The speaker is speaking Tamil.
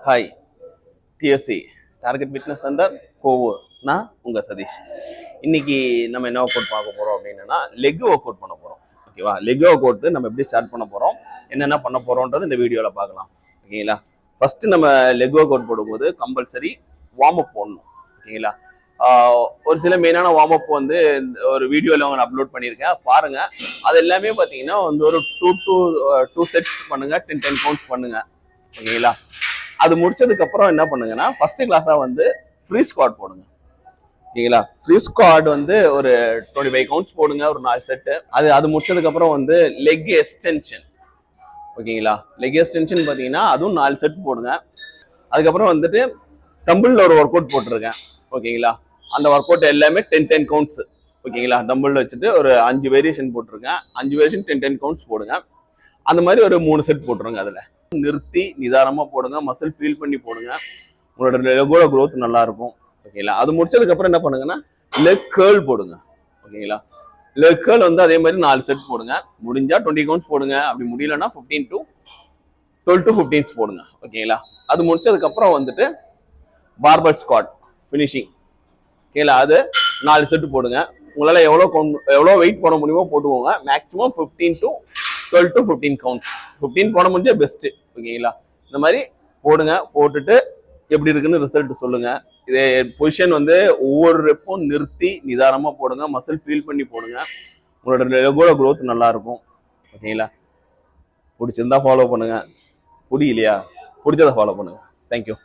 Hi DSC target fitness centre Kovur. நான் உங்கள் சதீஷ். இன்னைக்கு நம்ம என்ன ஒர்க் அவுட் பார்க்க போகிறோம் அப்படின்னா லெக் ஒர்க் அவுட் பண்ண போகிறோம். ஓகேவா? லெக் ஒர்க் அவுட் நம்ம எப்படி ஸ்டார்ட் பண்ண போகிறோம், என்னென்ன பண்ண போகிறோன்றது இந்த வீடியோவில் பார்க்கலாம். ஓகேங்களா? ஃபஸ்ட்டு நம்ம லெக் ஒர்க் அவுட் போடும்போது கம்பல்சரி வார்ம் அப் போடணும். ஓகேங்களா? ஒரு சில மெயினான வார்ம் அப் வந்து ஒரு வீடியோவில் அவங்க அப்லோட் பண்ணியிருக்கேன், பாருங்க. அது எல்லாமே பார்த்தீங்கன்னா வந்து ஒரு டூ செட்ஸ் பண்ணுங்க, 10 கவுண்ட்ஸ் பண்ணுங்க. ஓகேங்களா? அது முடிச்சதுக்கு அப்புறம் என்ன பண்ணுங்கன்னா ஃபர்ஸ்ட் கிளாஸா வந்து ஃப்ரீ ஸ்குவாட் போடுங்க. ஓகேங்களா? ஃப்ரீ ஸ்குவாட் வந்து ஒரு 25 கவுண்ட்ஸ் போடுங்க, ஒரு 4 செட்டு. அது முடிச்சதுக்கு அப்புறம் வந்து லெக் எக்ஸ்டென்ஷன். ஓகேங்களா? லெக் எக்ஸ்டென்ஷன் பார்த்தீங்கன்னா அதுவும் 4 செட் போடுங்க. அதுக்கப்புறம் வந்துட்டு டம்பிள்ல ஒரு ஒர்க் அவுட் போட்டிருக்கேன். ஓகேங்களா? அந்த ஒர்க் அவுட் எல்லாமே 10 கவுண்ட்ஸ். ஓகேங்களா? டம்பிள் வச்சுட்டு ஒரு 5 வேரியேஷன் போட்டிருக்கேன். 5 வேரியேஷன் 10 கவுண்ட்ஸ் போடுங்க. அந்த மாதிரி ஒரு 3 செட் போட்டுருங்க. அதுல நிறுத்தி நிதானமா போடுங்க, மசில் ஃபீல் பண்ணி போடுங்க. உங்களோட லெக்கோட க்ரோத் நல்லா இருக்கும். ஓகேங்களா? அது முடிச்சதுக்கு அப்புறம் என்ன பண்ணுங்கன்னா லெக் கேர்ள் போடுங்க. ஓகேங்களா? லெக் கேர்ள் வந்து அதே மாதிரி 4 செட் போடுங்க. முடிஞ்சா 20 கவுண்ட்ஸ் போடுங்க, அப்படி முடியலன்னா 12 to 15 போடுங்க. ஓகேங்களா? அது முடிச்சதுக்கு அப்புறம் வந்துட்டு பார்பல் ஸ்குவாட் ஃபினிஷிங். ஓகேங்களா? அது 4 செட் போடுங்க. உங்களால எவ்வளோ வெயிட் போட முடியுமோ போட்டுக்கோங்க. Maximum 12 to 15 counts. 15 போட முடிஞ்சா பெஸ்ட். ஓகேங்களா? இந்த மாதிரி போடுங்க. போட்டுட்டு எப்படி இருக்குன்னு ரிசல்ட் சொல்லுங்க. இதே பொசிஷன் வந்து ஒவ்வொரு ரெப்பும் நிறுத்தி நிதானமா போடுங்க, மசில் ஃபீல் பண்ணி போடுங்க. உங்களோட லெக்கோட க்ரோத் நல்லா இருக்கும். ஓகேங்களா? பிடிச்சிருந்தா ஃபாலோ பண்ணுங்க, பிடிக்கலையா பிடிச்சதை ஃபாலோ பண்ணுங்க. தேங்க்யூ.